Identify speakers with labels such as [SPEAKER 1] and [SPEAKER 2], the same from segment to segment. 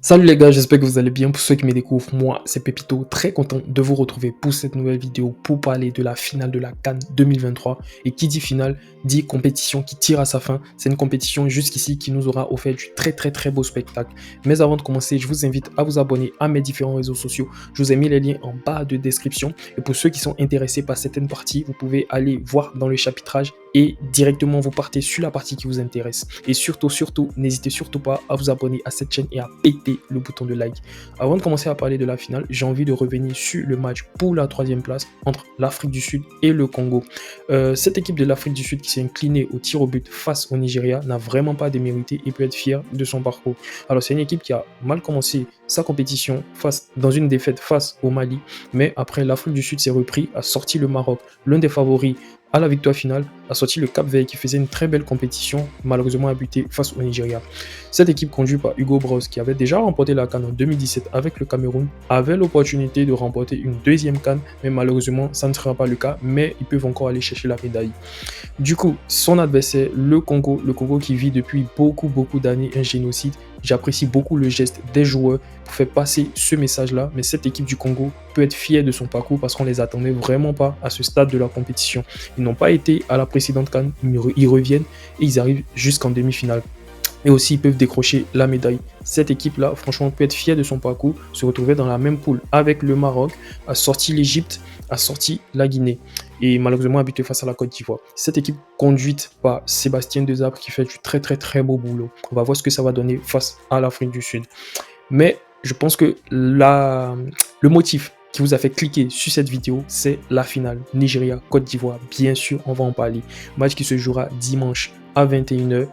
[SPEAKER 1] Salut les gars, j'espère que vous allez bien. Pour ceux qui me découvrent, moi c'est Pépito, très content de vous retrouver pour cette nouvelle vidéo pour parler de la finale de la CAN 2023. Et qui dit finale, dit compétition qui tire à sa fin. C'est une compétition jusqu'ici qui nous aura offert du très beau spectacle. Mais avant de commencer, je vous invite à vous abonner à mes différents réseaux sociaux. Je vous ai mis les liens en bas de description. Et pour ceux qui sont intéressés par certaines parties, vous pouvez aller voir dans le chapitrage et directement vous partez sur la partie qui vous intéresse. Et surtout, n'hésitez surtout pas à vous abonner à cette chaîne et à péter le bouton de like. Avant de commencer à parler de la finale, j'ai envie de revenir sur le match pour la 3e place entre l'Afrique du Sud et le Congo. Cette équipe de l'Afrique du Sud qui s'est inclinée au tir au but face au Nigeria n'a vraiment pas démérité et peut être fière de son parcours. Alors c'est une équipe qui a mal commencé sa compétition dans une défaite face au Mali, mais après l'Afrique du Sud s'est repris, a sorti le Maroc, l'un des favoris à la victoire finale, a sorti le Cap-Vert qui faisait une très belle compétition, malheureusement a buté face au Nigeria. Cette équipe conduite par Hugo Broos, qui avait déjà remporté la CAN en 2017 avec le Cameroun, avait l'opportunité de remporter une deuxième CAN, mais malheureusement ça ne sera pas le cas, mais ils peuvent encore aller chercher la médaille. Du coup, son adversaire, le Congo qui vit depuis beaucoup d'années un génocide. J'apprécie beaucoup le geste des joueurs pour faire passer ce message-là, mais cette équipe du Congo peut être fière de son parcours parce qu'on les attendait vraiment pas à ce stade de la compétition. Ils n'ont pas été à la précédente CAN, ils reviennent et ils arrivent jusqu'en demi-finale. Et aussi, ils peuvent décrocher la médaille. Cette équipe-là, franchement, peut être fière de son parcours, se retrouver dans la même poule avec le Maroc, a sorti l'Égypte, a sorti la Guinée. Et malheureusement, a buté face à la Côte d'Ivoire. Cette équipe conduite par Sébastien Desabre qui fait du très beau boulot. On va voir ce que ça va donner face à l'Afrique du Sud. Mais je pense que le motif qui vous a fait cliquer sur cette vidéo, c'est la finale Nigeria-Côte d'Ivoire. Bien sûr, on va en parler. Match qui se jouera dimanche à 21h.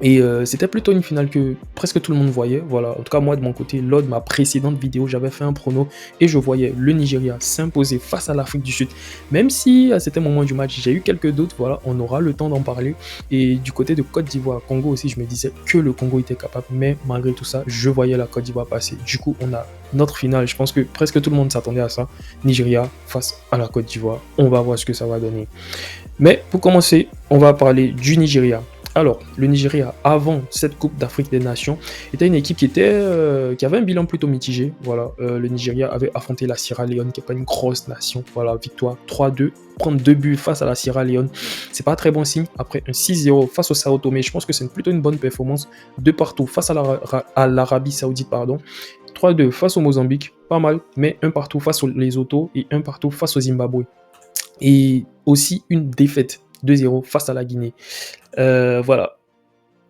[SPEAKER 1] Et c'était plutôt une finale que presque tout le monde voyait. Voilà. En tout cas, moi, de mon côté, lors de ma précédente vidéo, j'avais fait un prono et je voyais le Nigeria s'imposer face à l'Afrique du Sud. Même si à certains moments du match, j'ai eu quelques doutes, voilà, on aura le temps d'en parler. Et du côté de Côte d'Ivoire, Congo aussi, je me disais que le Congo était capable. Mais malgré tout ça, je voyais la Côte d'Ivoire passer. Du coup, on a notre finale. Je pense que presque tout le monde s'attendait à ça. Nigeria face à la Côte d'Ivoire. On va voir ce que ça va donner. Mais pour commencer, on va parler du Nigeria. Alors, le Nigeria, avant cette Coupe d'Afrique des Nations, était une équipe qui avait un bilan plutôt mitigé. Voilà, le Nigeria avait affronté la Sierra Leone, qui n'est pas une grosse nation. Voilà, victoire 3-2. Prendre 2 buts face à la Sierra Leone, c'est pas un très bon signe. Après un 6-0 face au Sao Tomé, je pense que c'est plutôt une bonne performance. De partout face à l'Arabie Saoudite, pardon. 3-2 face au Mozambique, pas mal, mais un partout face aux Lesotho et un partout face au Zimbabwe. Et aussi une défaite 2-0 face à la Guinée. Voilà.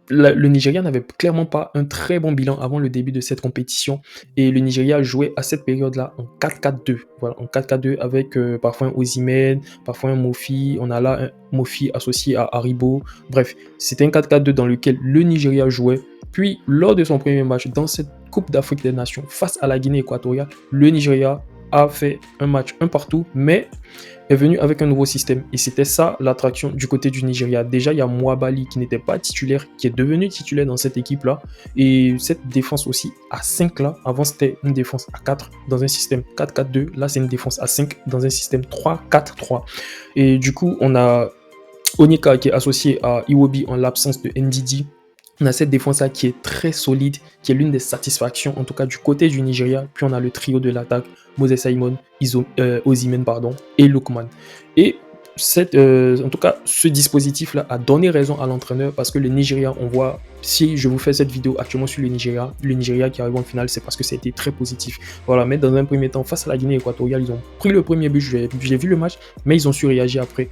[SPEAKER 1] Le Nigeria n'avait clairement pas un très bon bilan avant le début de cette compétition et le Nigeria jouait à cette période-là en 4-4-2. Voilà, en 4-4-2 avec parfois un Osimhen, parfois un Mofi. On a là un Mofi associé à Haribo. Bref, c'était un 4-4-2 dans lequel le Nigeria jouait. Puis, lors de son premier match dans cette Coupe d'Afrique des Nations face à la Guinée équatoriale, le Nigeria a fait un match un partout, mais est venu avec un nouveau système. Et c'était ça l'attraction du côté du Nigeria. Déjà, il y a Mouabali qui n'était pas titulaire, qui est devenu titulaire dans cette équipe-là. Et cette défense aussi à 5 là, avant c'était une défense à 4 dans un système 4-4-2. Là, c'est une défense à 5 dans un système 3-4-3. Et du coup, on a Onyeka qui est associé à Iwobi en l'absence de Ndidi. On a cette défense-là qui est très solide, qui est l'une des satisfactions, en tout cas du côté du Nigeria. Puis on a le trio de l'attaque, Moses Simon, Osimhen et Lookman. Et en tout cas, ce dispositif-là a donné raison à l'entraîneur parce que le Nigeria, on voit, si je vous fais cette vidéo actuellement sur le Nigeria qui arrive en finale, c'est parce que ça a été très positif. Voilà, mais dans un premier temps, face à la Guinée équatoriale, ils ont pris le premier but, j'ai vu le match, mais ils ont su réagir après.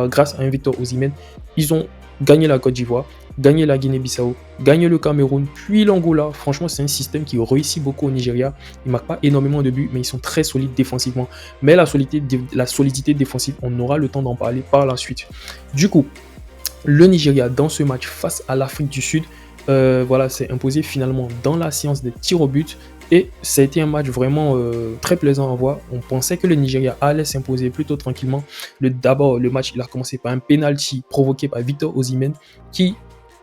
[SPEAKER 1] Grâce à un Victor Osimhen, ils ont gagné la Côte d'Ivoire, gagné la Guinée-Bissau, gagné le Cameroun, puis l'Angola. Franchement, c'est un système qui réussit beaucoup au Nigeria. Ils ne marquent pas énormément de buts, mais ils sont très solides défensivement. Mais la solidité défensive, on aura le temps d'en parler par la suite. Du coup, le Nigeria, dans ce match face à l'Afrique du Sud, voilà, s'est imposé finalement dans la séance des tirs au but. Et ça a été un match vraiment très plaisant à voir. On pensait que le Nigeria allait s'imposer plutôt tranquillement. D'abord, le match il a commencé par un penalty provoqué par Victor Osimhen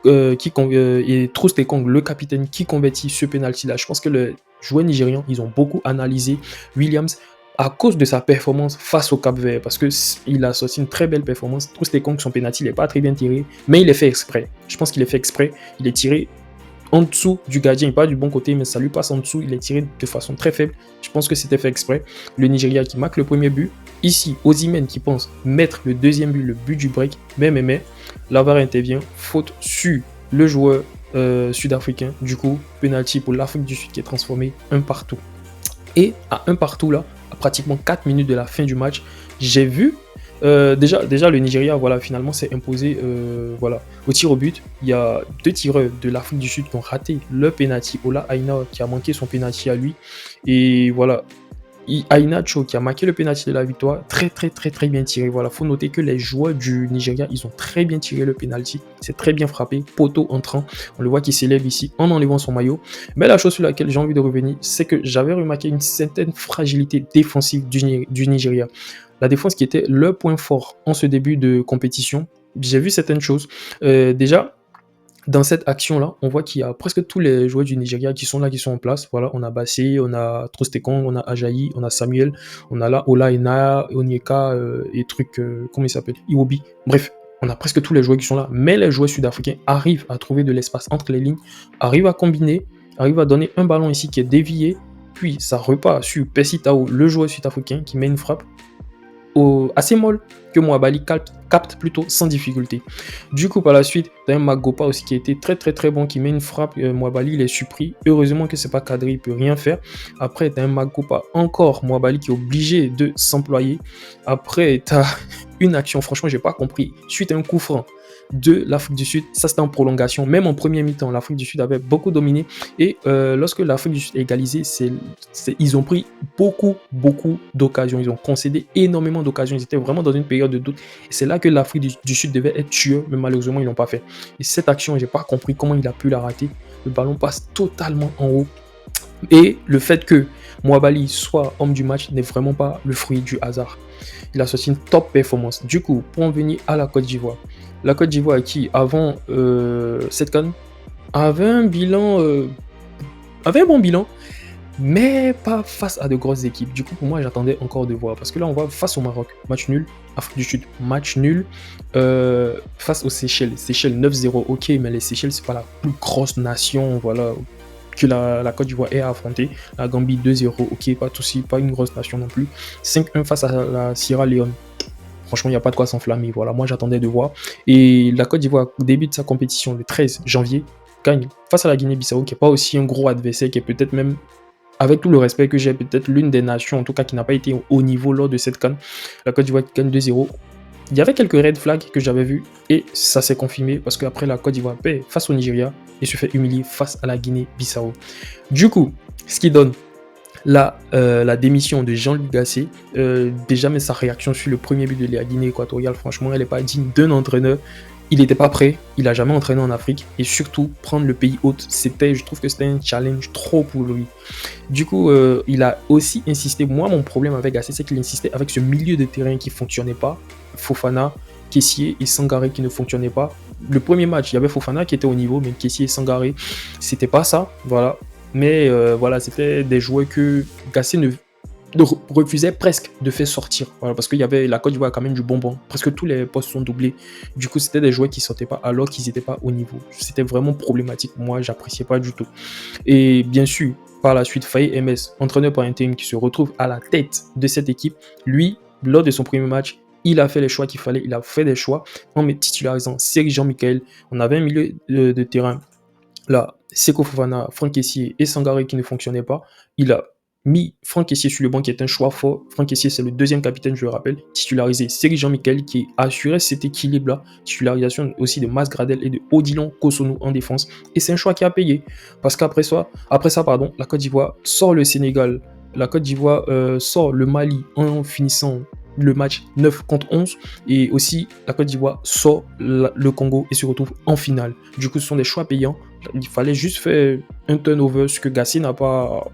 [SPEAKER 1] et Troost-Ekong, le capitaine, qui convertit ce penalty-là. Je pense que les joueurs nigérians, ils ont beaucoup analysé Williams à cause de sa performance face au Cap-Vert, parce qu'il a sorti une très belle performance. Troost-Ekong, son penalty, il n'est pas très bien tiré, mais il est fait exprès. Je pense qu'il est fait exprès. Il est tiré en dessous du gardien, il part du bon côté, mais ça lui passe en dessous, il est tiré de façon très faible. Je pense que c'était fait exprès. Le Nigeria qui marque le premier but. Ici, Osimhen qui pense mettre le deuxième but, le but du break, mais, la VAR intervient, faute sur le joueur sud-africain. Du coup, penalty pour l'Afrique du Sud qui est transformé un partout. Et à un partout là, à pratiquement 4 minutes de la fin du match, j'ai vu déjà le Nigeria voilà, finalement s'est imposé voilà, au tir au but. Il y a 2 tireurs de l'Afrique du Sud qui ont raté le penalty. Ola Aina qui a manqué son penalty à lui. Et voilà, Ainacho qui a marqué le penalty de la victoire, très bien tiré. Voilà, faut noter que les joueurs du Nigeria, ils ont très bien tiré le penalty, c'est très bien frappé, poteau entrant, on le voit qu'il s'élève ici en enlevant son maillot. Mais la chose sur laquelle j'ai envie de revenir, c'est que j'avais remarqué une certaine fragilité défensive du Nigeria. La défense qui était le point fort en ce début de compétition. J'ai vu certaines choses. Déjà, dans cette action-là, on voit qu'il y a presque tous les joueurs du Nigeria qui sont là, qui sont en place. Voilà, on a Bassé, on a Trostekong, on a Ajayi, on a Samuel, on a là Ola Aina, Onyeka et trucs, comment il s'appelle, Iwobi. Bref, on a presque tous les joueurs qui sont là. Mais les joueurs sud-africains arrivent à trouver de l'espace entre les lignes, arrivent à combiner, arrivent à donner un ballon ici qui est dévié, puis ça repart sur Percy Tau, le joueur sud-africain qui met une frappe assez molle que Mouabali capte plutôt sans difficulté. Du coup, par la suite, t'as un Magopa aussi qui a été très bon, qui met une frappe. Mouabali, il est surpris. Heureusement que c'est pas cadré, il peut rien faire. Après, t'as un Magopa encore, Mouabali qui est obligé de s'employer. Après, t'as une action, franchement, j'ai pas compris. Suite à un coup franc de l'Afrique du Sud, ça c'était en prolongation, même en premier mi-temps, l'Afrique du Sud avait beaucoup dominé et lorsque l'Afrique du Sud a égalisé, ils ont pris beaucoup d'occasions, ils ont concédé énormément d'occasions, ils étaient vraiment dans une période de doute et c'est là que l'Afrique du Sud devait être tueur, mais malheureusement ils l'ont pas fait. Et cette action, j'ai pas compris comment il a pu la rater, le ballon passe totalement en haut et le fait que Mouabali soit homme du match n'est vraiment pas le fruit du hasard. Il a sorti une top performance. Du coup, pour en venir à la Côte d'Ivoire, la Côte d'Ivoire qui, avant cette CAN, avait un bon bilan, mais pas face à de grosses équipes. Du coup, pour moi, j'attendais encore de voir. Parce que là, on voit face au Maroc, match nul. Afrique du Sud, match nul. Face aux Seychelles, 9-0, ok, mais les Seychelles, c'est pas la plus grosse nation, voilà, que la Côte d'Ivoire ait à affronter. La Gambie, 2-0, ok, pas une grosse nation non plus. 5-1 face à la Sierra Leone. Franchement, il n'y a pas de quoi s'enflammer. Voilà, moi j'attendais de voir. Et la Côte d'Ivoire débute sa compétition le 13 janvier, gagne face à la Guinée-Bissau, qui n'est pas aussi un gros adversaire, qui est peut-être même, avec tout le respect que j'ai, peut-être l'une des nations, en tout cas, qui n'a pas été au haut niveau lors de cette CAN. La Côte d'Ivoire gagne 2-0. Il y avait quelques red flags que j'avais vus et ça s'est confirmé parce qu'après la Côte d'Ivoire perd face au Nigeria et se fait humilier face à la Guinée-Bissau. Du coup, ce qui donne la démission de Jean-Luc Gasset, déjà mais sa réaction sur le premier but de la Guinée équatoriale, franchement elle n'est pas digne d'un entraîneur. Il n'était pas prêt, il n'a jamais entraîné en Afrique et surtout prendre le pays hôte, je trouve que c'était un challenge trop pour lui. Du coup, il a aussi insisté, moi mon problème avec Gasset c'est qu'il insistait avec ce milieu de terrain qui ne fonctionnait pas, Fofana, Kessié et Sangaré qui ne fonctionnaient pas. Le premier match, il y avait Fofana qui était au niveau, mais Kessié et Sangaré, c'était pas ça, voilà. Mais voilà, c'était des joueurs que Gasset refusait presque de faire sortir. Voilà, parce qu'il y avait la Côte d'Ivoire quand même du bonbon. Presque tous les postes sont doublés. Du coup, c'était des joueurs qui ne sortaient pas alors qu'ils n'étaient pas au niveau. C'était vraiment problématique. Moi, j'appréciais pas du tout. Et bien sûr, par la suite, Faye MS, entraîneur par intérim qui se retrouve à la tête de cette équipe, lui, lors de son premier match, il a fait les choix qu'il fallait. Il a fait des choix en titularisant Serge Jean-Michel. On avait un milieu de terrain là, Seko Fofana, Franck Kessié et Sangaré qui ne fonctionnaient pas. Il a mis Franck Kessié sur le banc qui est un choix fort. Franck Kessié, c'est le deuxième capitaine, je le rappelle. Titularisé Serge Jean-Michel qui assurait cet équilibre-là. Titularisation aussi de Mas Gradel et de Odilon Kosonou en défense. Et c'est un choix qui a payé. Parce qu'après ça, la Côte d'Ivoire sort le Sénégal. La Côte d'Ivoire sort le Mali en finissant le match 9 contre 11 et aussi la Côte d'Ivoire sort le Congo et se retrouve en finale. Du coup, ce sont des choix payants. Il fallait juste faire un turnover, ce que Gasset n'a pas,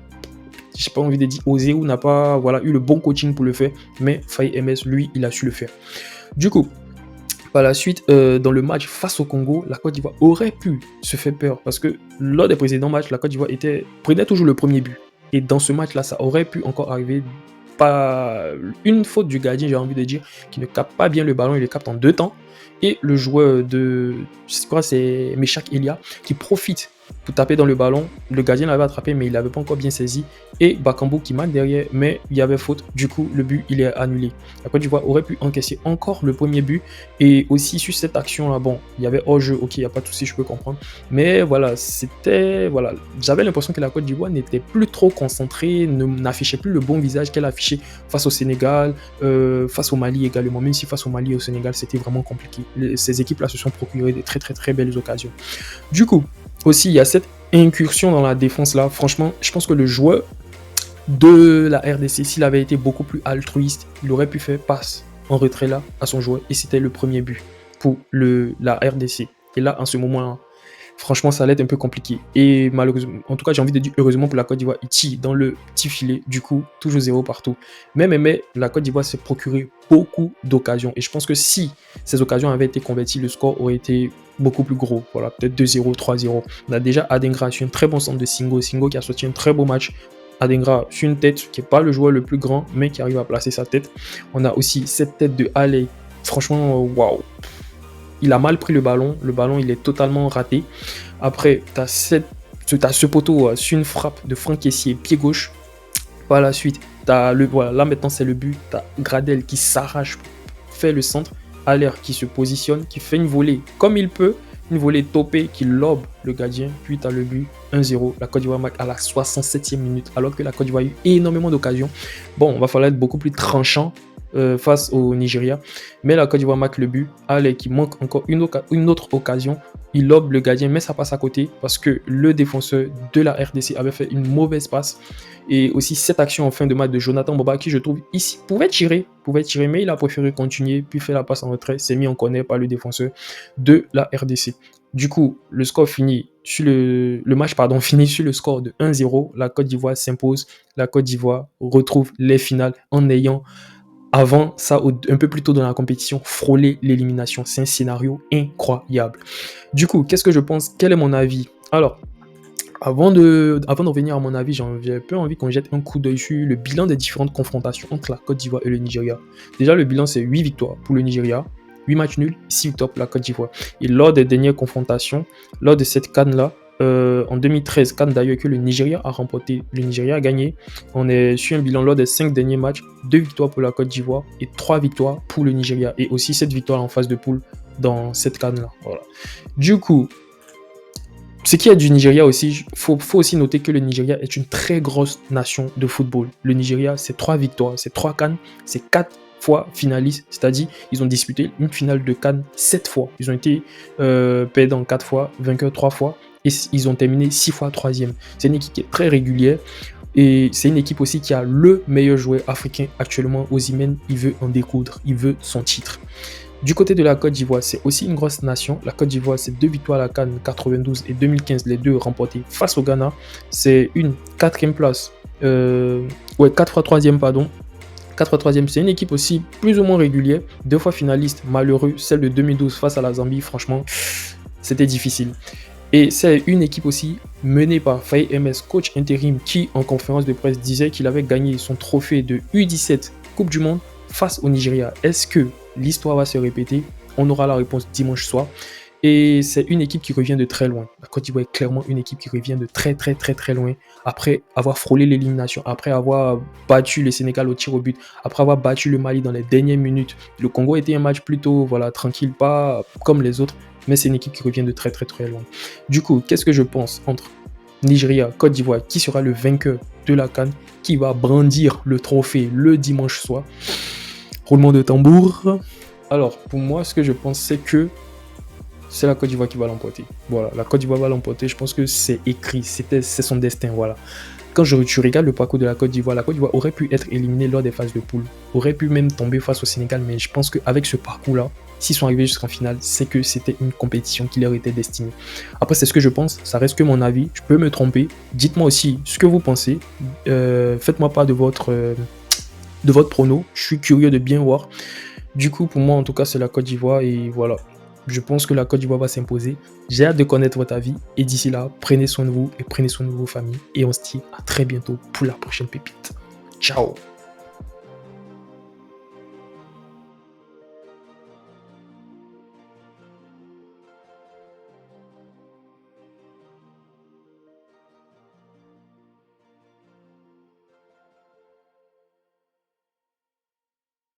[SPEAKER 1] j'ai pas envie de dire osé ou n'a pas eu le bon coaching pour le faire, mais Faye MS, lui, il a su le faire. Du coup, par la suite, dans le match face au Congo, la Côte d'Ivoire aurait pu se faire peur parce que lors des précédents matchs, la Côte d'Ivoire prenait toujours le premier but. Et dans ce match-là, ça aurait pu encore arriver. Pas une faute du gardien, j'ai envie de dire, qui ne capte pas bien le ballon, il le capte en 2 temps. Et le joueur de, je crois c'est Meshak Elia, qui profite pour taper dans le ballon. Le gardien l'avait attrapé, mais il l'avait pas encore bien saisi. Et Bakambu qui marque derrière, mais il y avait faute. Du coup, le but, il est annulé. La Côte d'Ivoire aurait pu encaisser encore le premier but. Et aussi, sur cette action-là, bon, il y avait hors-jeu. Ok, il n'y a pas de souci, je peux comprendre. Mais voilà, voilà. J'avais l'impression que la Côte d'Ivoire n'était plus trop concentrée, n'affichait plus le bon visage qu'elle affichait face au Sénégal, face au Mali également. Même si face au Mali et au Sénégal, c'était vraiment compliqué. Ces équipes-là se sont procurées des très, très, très belles occasions. Du coup, aussi, il y a cette incursion dans la défense là. Franchement, je pense que le joueur de la RDC, s'il avait été beaucoup plus altruiste, il aurait pu faire passe en retrait là à son joueur et c'était le premier but pour la RDC. Et là, en ce moment-là, franchement, ça allait être un peu compliqué. Et malheureusement, en tout cas, j'ai envie de dire heureusement pour la Côte d'Ivoire, il tire dans le petit filet. Du coup, toujours 0 partout. Mais la Côte d'Ivoire s'est procuré beaucoup d'occasions. Et je pense que si ces occasions avaient été converties, le score aurait été beaucoup plus gros. Voilà, peut-être 2-0, 3-0. On a déjà Adengra sur un très bon centre de Singo. Singo qui a sorti un très beau match. Adengra sur une tête qui n'est pas le joueur le plus grand, mais qui arrive à placer sa tête. On a aussi cette tête de Alley. Franchement, waouh. Il a mal pris le ballon il est totalement raté. Après, tu as ce poteau sur une frappe de Franck Kessié, pied gauche. Par la suite, voilà, là maintenant c'est le but. Tu as Gradel qui s'arrache, fait le centre, Aller qui se positionne, qui fait une volée comme il peut, une volée topée qui lobe le gardien. Puis tu as le but 1-0. La Côte d'Ivoire marque à la 67e minute, alors que la Côte d'Ivoire a eu énormément d'occasions. Bon, on va falloir être beaucoup plus tranchant face au Nigeria. Mais la Côte d'Ivoire marque le but. Allez, qui manque encore une autre occasion. Il lobe le gardien, mais ça passe à côté parce que le défenseur de la RDC avait fait une mauvaise passe. Et aussi cette action en fin de match de Jonathan Boba, qui je trouve ici pouvait tirer, mais il a préféré continuer, puis faire la passe en retrait. C'est mis en connaît par le défenseur de la RDC. Du coup, le score finit sur le match finit sur le score de 1-0. La Côte d'Ivoire s'impose. La Côte d'Ivoire retrouve les finales en ayant avant ça, un peu plus tôt dans la compétition, frôler l'élimination. C'est un scénario incroyable. Du coup, qu'est-ce que je pense? Quel est mon avis? Alors, avant de revenir à mon avis, j'ai un peu envie qu'on jette un coup d'œil sur le bilan des différentes confrontations entre la Côte d'Ivoire et le Nigeria. Déjà, le bilan, c'est 8 victoires pour le Nigeria, 8 matchs nuls, 6 victoires pour la Côte d'Ivoire. Et lors des dernières confrontations, lors de cette CAN-là, en 2013, CAN d'ailleurs que le Nigeria a remporté, le Nigeria a gagné. On est sur un bilan lors des 5 derniers matchs, 2 victoires pour la Côte d'Ivoire et 3 victoires pour le Nigeria. Et aussi 7 victoires en phase de poule dans cette CAN-là. Voilà. Du coup, ce qui est du Nigeria aussi, faut aussi noter que le Nigeria est une très grosse nation de football. Le Nigeria, c'est 3 victoires, c'est 3 CAN, c'est 4 fois finalistes, c'est-à-dire ils ont disputé une finale de CAN 7 fois. Ils ont été perdants 4 fois, vainqueurs 3 fois, et ils ont terminé 6 fois 3e. C'est une équipe qui est très régulière, et c'est une équipe aussi qui a le meilleur joueur africain actuellement, Osimhen. Il veut en découdre, il veut son titre. Du côté de la Côte d'Ivoire, c'est aussi une grosse nation. La Côte d'Ivoire, c'est 2 victoires à la CAN 92 et 2015, les deux remportées face au Ghana. C'est une 4e place. 4 fois 3e, pardon. 4 fois 3e, c'est une équipe aussi plus ou moins régulière. 2 fois finaliste, malheureux. Celle de 2012 face à la Zambie, franchement, c'était difficile. Et c'est une équipe aussi menée par Faye MS, coach intérim, qui en conférence de presse disait qu'il avait gagné son trophée de U17 Coupe du Monde face au Nigeria. Est-ce que l'histoire va se répéter? On aura la réponse dimanche soir. Et c'est une équipe qui revient de très loin. La Côte d'Ivoire est clairement une équipe qui revient de très très très très loin. Après avoir frôlé l'élimination, après avoir battu le Sénégal au tir au but, après avoir battu le Mali dans les dernières minutes. Le Congo était un match plutôt tranquille, pas comme les autres, mais c'est une équipe qui revient de très très très loin. Du coup, qu'est-ce que je pense entre Nigeria, Côte d'Ivoire, qui sera le vainqueur de la CAN, qui va brandir le trophée le dimanche soir? Roulement de tambour. Alors, pour moi, ce que je pense, c'est que c'est la Côte d'Ivoire qui va l'emporter. Voilà, la Côte d'Ivoire va l'emporter. Je pense que c'est écrit, c'est son destin. Voilà. Quand tu regardes le parcours de la Côte d'Ivoire aurait pu être éliminée lors des phases de poule, aurait pu même tomber face au Sénégal, mais je pense qu'avec ce parcours-là, s'ils sont arrivés jusqu'en finale, c'est que c'était une compétition qui leur était destinée. Après, c'est ce que je pense, ça reste que mon avis, je peux me tromper. Dites-moi aussi ce que vous pensez. Faites-moi part de votre prono. Je suis curieux de bien voir. Du coup, pour moi, en tout cas, c'est la Côte d'Ivoire et voilà. Je pense que la Côte d'Ivoire va s'imposer. J'ai hâte de connaître votre avis. Et d'ici là, prenez soin de vous et prenez soin de vos familles. Et on se dit à très bientôt pour la prochaine pépite. Ciao!